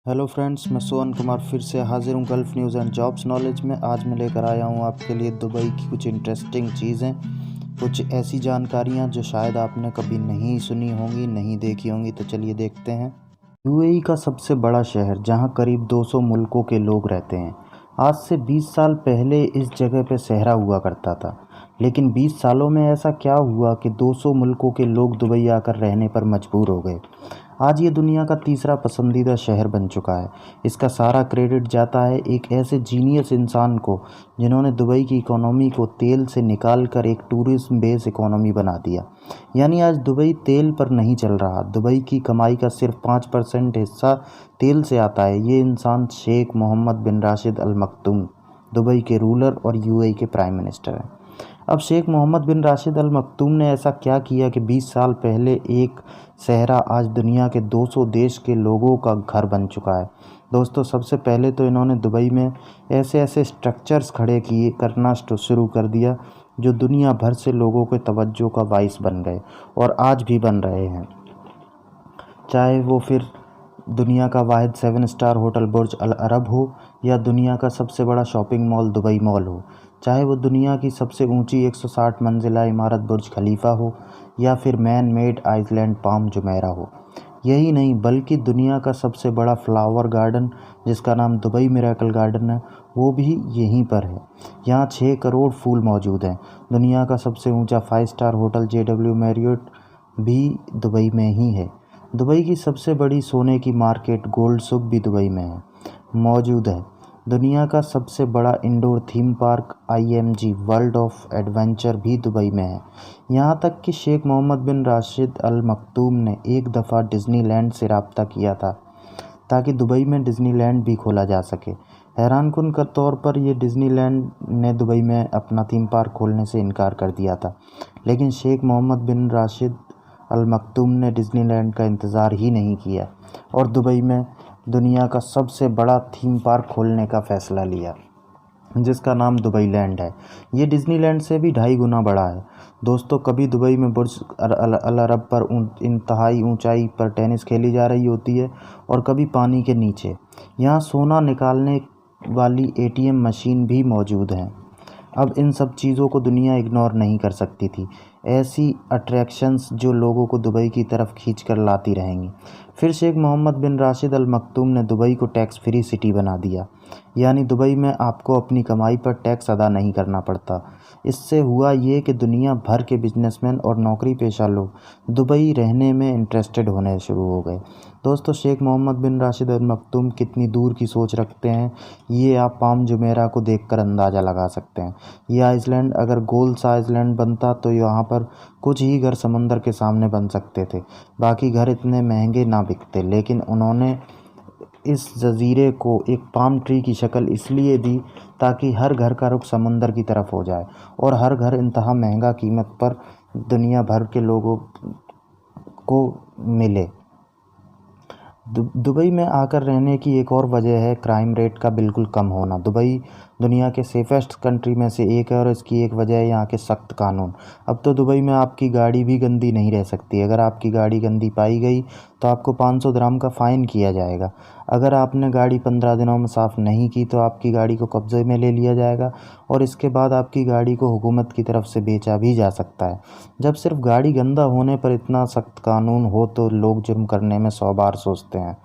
Hello friends, मैं सोहन कुमार फिर से हाजिर हूँ gulf news and jobs knowledge में। आज मैं लेकर आया हूँ आपके लिए दुबई की कुछ इंटरेस्टिंग चीज़ें, कुछ ऐसी जानकारियाँ जो शायद आपने कभी नहीं सुनी होंगी, नहीं देखी होंगी। तो चलिए देखते हैं। यूएई का सबसे बड़ा शहर जहाँ करीब 200 मुल्कों के लोग रहते हैं। आज से 20 साल पहले इस जगह पे सहरा हुआ करता था, लेकिन 20 सालों में ऐसा क्या हुआ कि 200 मुल्कों के लोग दुबई आकर रहने पर मजबूर हो गए। आज ये दुनिया का तीसरा पसंदीदा शहर बन चुका है। इसका सारा क्रेडिट जाता है एक ऐसे जीनियस इंसान को जिन्होंने दुबई की इकोनॉमी को तेल से निकाल कर एक टूरिज्म बेस इकोनॉमी बना दिया। यानी आज दुबई तेल पर नहीं चल रहा। दुबई की कमाई का सिर्फ 5% हिस्सा तेल से आता है। ये इंसान शेख मोहम्मद बिन राशिद अल मक्तूम, दुबई के रूलर और यूएई के प्राइम मिनिस्टर हैं। अब शेख मोहम्मद बिन राशिद अल मक्तूम ने ऐसा क्या किया कि 20 साल पहले एक सहरा आज दुनिया के 200 देश के लोगों का घर बन चुका है। दोस्तों, सबसे पहले तो इन्होंने दुबई में ऐसे ऐसे स्ट्रक्चर्स खड़े किए करना शुरू कर दिया जो दुनिया भर से लोगों के तवज्जो का बाइस बन गए और आज भी बन रहे हैं। चाहे वो फिर दुनिया का वाहिद 7 स्टार होटल बुर्ज अल अरब हो, या दुनिया का सबसे बड़ा शॉपिंग मॉल दुबई मॉल हो, चाहे वो दुनिया की सबसे ऊंची 160 मंजिला इमारत बुर्ज खलीफा हो, या फिर man made island Palm Jumeirah हो। यही नहीं, बल्कि दुनिया का सबसे बड़ा फ्लावर गार्डन जिसका नाम दुबई मिरेकल गार्डन है, वो भी यहीं पर है। यहाँ 6 करोड़ फूल मौजूद हैं। दुनिया का सबसे ऊंचा 5 स्टार होटल JW मैरियट भी दुबई में ही है। दुबई की सबसे बड़ी सोने की मार्केट गोल्ड सुक भी दुबई में है मौजूद है। दुनिया का सबसे बड़ा indoor theme park IMG world of adventure भी दुबई में है। यहाँ तक कि शेख मोहम्मद बिन राशिद अल मक्तूम ने एक दफ़ा डिज्नीलैंड से रब्ता किया था ताकि दुबई में डिज्नीलैंड भी खोला जा सके। हैरानकुन का तौर पर यह डिज्नीलैंड ने दुबई में अपना थीम पार्क खोलने से इनकार कर दिया था, लेकिन शेख मोहम्मद बिन राशिद अल मक्तूम ने डिज्नीलैंड का इंतज़ार ही नहीं किया और दुबई में दुनिया का सबसे बड़ा थीम पार्क खोलने का फ़ैसला लिया, जिसका नाम दुबई लैंड है। ये डिज्नीलैंड से भी 2.5 गुना बड़ा है। दोस्तों, कभी दुबई में बुर्ज अल अरब पर इंतहाई ऊंचाई पर टेनिस खेली जा रही होती है और कभी पानी के नीचे। यहाँ सोना निकालने वाली ATM मशीन भी मौजूद है। अब इन सब चीज़ों को दुनिया इग्नोर नहीं कर सकती थी। ऐसी अट्रैक्शंस जो लोगों को दुबई की तरफ खींच कर लाती रहेंगी। फिर शेख मोहम्मद बिन राशिद अल मक्तूम ने दुबई को टैक्स फ्री सिटी बना दिया। यानी दुबई में आपको अपनी कमाई पर टैक्स अदा नहीं करना पड़ता। इससे हुआ ये कि दुनिया भर के बिजनेसमैन और नौकरी पेशा लोग दुबई रहने में इंटरेस्टेड होने शुरू हो गए। दोस्तों, शेख मोहम्मद बिन राशिद अल मक्तूम कितनी दूर की सोच रखते हैं, ये आप पाम जुमेरा को देखकर अंदाज़ा लगा सकते हैं। ये आइसलैंड अगर गोल सा आइसलैंड बनता तो यहाँ पर कुछ ही घर समंदर के सामने बन सकते थे। बाकी घर इतने महंगे ना बिकते, लेकिन उन्होंने इस जजीरे को एक पाम ट्री की शक्ल इसलिए दी ताकि हर घर का रुख समंदर की तरफ हो जाए और हर घर इंतहा महंगा कीमत पर दुनिया भर के लोगों को मिले। दुबई में आकर रहने की एक और वजह है क्राइम रेट का बिल्कुल कम होना। दुबई दुनिया के सेफेस्ट कंट्री में से एक है और इसकी एक वजह है यहाँ के सख्त कानून। अब तो दुबई में आपकी गाड़ी भी गंदी नहीं रह सकती। अगर आपकी गाड़ी गंदी पाई गई तो आपको 500 दिरहम का फ़ाइन किया जाएगा। अगर आपने गाड़ी 15 दिनों में साफ़ नहीं की तो आपकी गाड़ी को कब्ज़े में ले लिया जाएगा और इसके बाद आपकी गाड़ी को हुकूमत की तरफ से बेचा भी जा सकता है। जब सिर्फ गाड़ी गंदा होने पर इतना सख्त कानून हो तो लोग जुर्म करने में 100 बार सोचते हैं।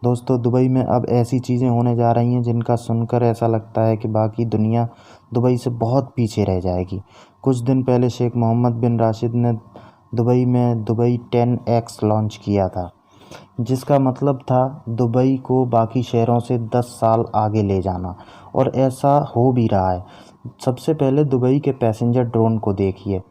दोस्तों, दुबई में अब ऐसी चीज़ें होने जा रही हैं जिनका सुनकर ऐसा लगता है कि बाकी दुनिया दुबई से बहुत पीछे रह जाएगी। कुछ दिन पहले शेख मोहम्मद बिन राशिद ने दुबई में दुबई 10X लॉन्च किया था, जिसका मतलब था दुबई को बाकी शहरों से 10 साल आगे ले जाना, और ऐसा हो भी रहा है। सबसे पहले दुबई के पैसेंजर ड्रोन को देखिए।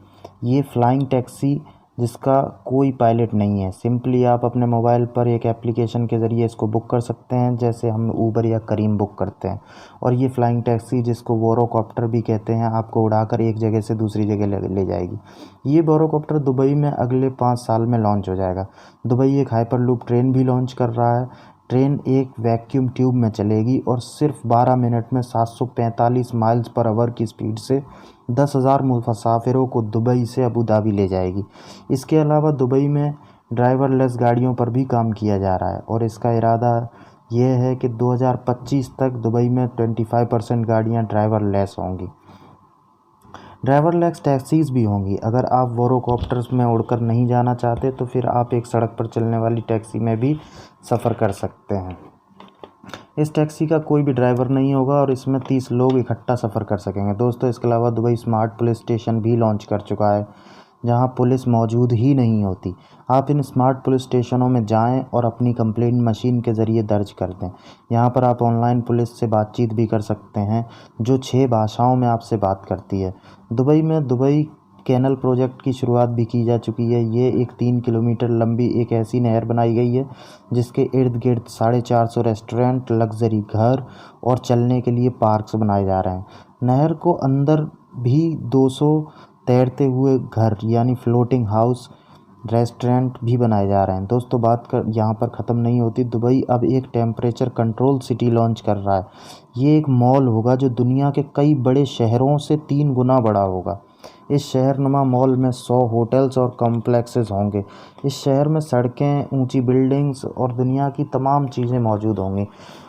ये फ्लाइंग टैक्सी जिसका कोई पायलट नहीं है। सिंपली आप अपने मोबाइल पर एक एप्लीकेशन के ज़रिए इसको बुक कर सकते हैं, जैसे हम ऊबर या करीम बुक करते हैं। और ये फ़्लाइंग टैक्सी, जिसको वोरोकॉप्टर भी कहते हैं, आपको उड़ाकर एक जगह से दूसरी जगह ले जाएगी। ये वोरोकॉप्टर दुबई में अगले 5 साल में लॉन्च हो जाएगा। दुबई एक हाइपरलूप ट्रेन भी लॉन्च कर रहा है। ट्रेन एक वैक्यूम ट्यूब में चलेगी और सिर्फ 12 मिनट में 745 माइल्स पर आवर की स्पीड से 10,000 मुसाफिरों को दुबई से अबू धाबी ले जाएगी। इसके अलावा दुबई में ड्राइवरलेस गाड़ियों पर भी काम किया जा रहा है और इसका इरादा ये है कि 2025 तक दुबई में 25% गाड़ियाँ ड्राइवरलेस होंगी। ड्राइवरलेस टैक्सीज़ भी होंगी। अगर आप वोरोकॉप्टर्स में उड़कर नहीं जाना चाहते तो फिर आप एक सड़क पर चलने वाली टैक्सी में भी सफ़र कर सकते हैं। इस टैक्सी का कोई भी ड्राइवर नहीं होगा और इसमें 30 लोग इकट्ठा सफ़र कर सकेंगे। दोस्तों, इसके अलावा दुबई स्मार्ट पुलिस स्टेशन भी लॉन्च कर चुका है, जहां पुलिस मौजूद ही नहीं होती। आप इन स्मार्ट पुलिस स्टेशनों में जाएं और अपनी कंप्लेंट मशीन के ज़रिए दर्ज कर दें। यहां पर आप ऑनलाइन पुलिस से बातचीत भी कर सकते हैं, जो 6 भाषाओं में आपसे बात करती है। दुबई में दुबई कैनल प्रोजेक्ट की शुरुआत भी की जा चुकी है। ये एक 3 किलोमीटर लंबी एक ऐसी नहर बनाई गई है जिसके इर्द गिर्द 450 रेस्टोरेंट, लग्जरी घर और चलने के लिए पार्क्स बनाए जा रहे हैं। नहर को अंदर भी 200 तैरते हुए घर यानी फ्लोटिंग हाउस रेस्टोरेंट भी बनाए जा रहे हैं। दोस्तों, बात कर यहाँ पर ख़त्म नहीं होती। दुबई अब एक टेम्परेचर कंट्रोल सिटी लॉन्च कर रहा है। ये एक मॉल होगा जो दुनिया के कई बड़े शहरों से 3 गुना बड़ा होगा। इस शहरनुमा मॉल में 100 होटल्स और कॉम्प्लेक्सेस होंगे। इस शहर में सड़कें, ऊंची बिल्डिंग्स और दुनिया की तमाम चीज़ें मौजूद होंगी।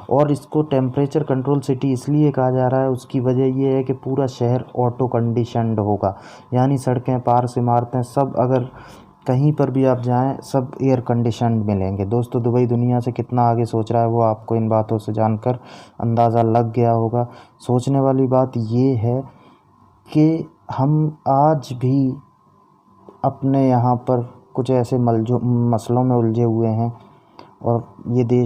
और इसको टेम्परेचर कंट्रोल सिटी इसलिए कहा जा रहा है, उसकी वजह ये है कि पूरा शहर ऑटो कंडीशन्ड होगा, यानी सड़कें, पार्क, इमारतें सब, अगर कहीं पर भी आप जाएं, सब एयर कंडीशन्ड मिलेंगे। दोस्तों, दुबई दुनिया से कितना आगे सोच रहा है वो आपको इन बातों से जानकर अंदाज़ा लग गया होगा। सोचने वाली बात ये है कि हम आज भी अपने यहाँ पर कुछ ऐसे मसलों में उलझे हुए हैं और ये देश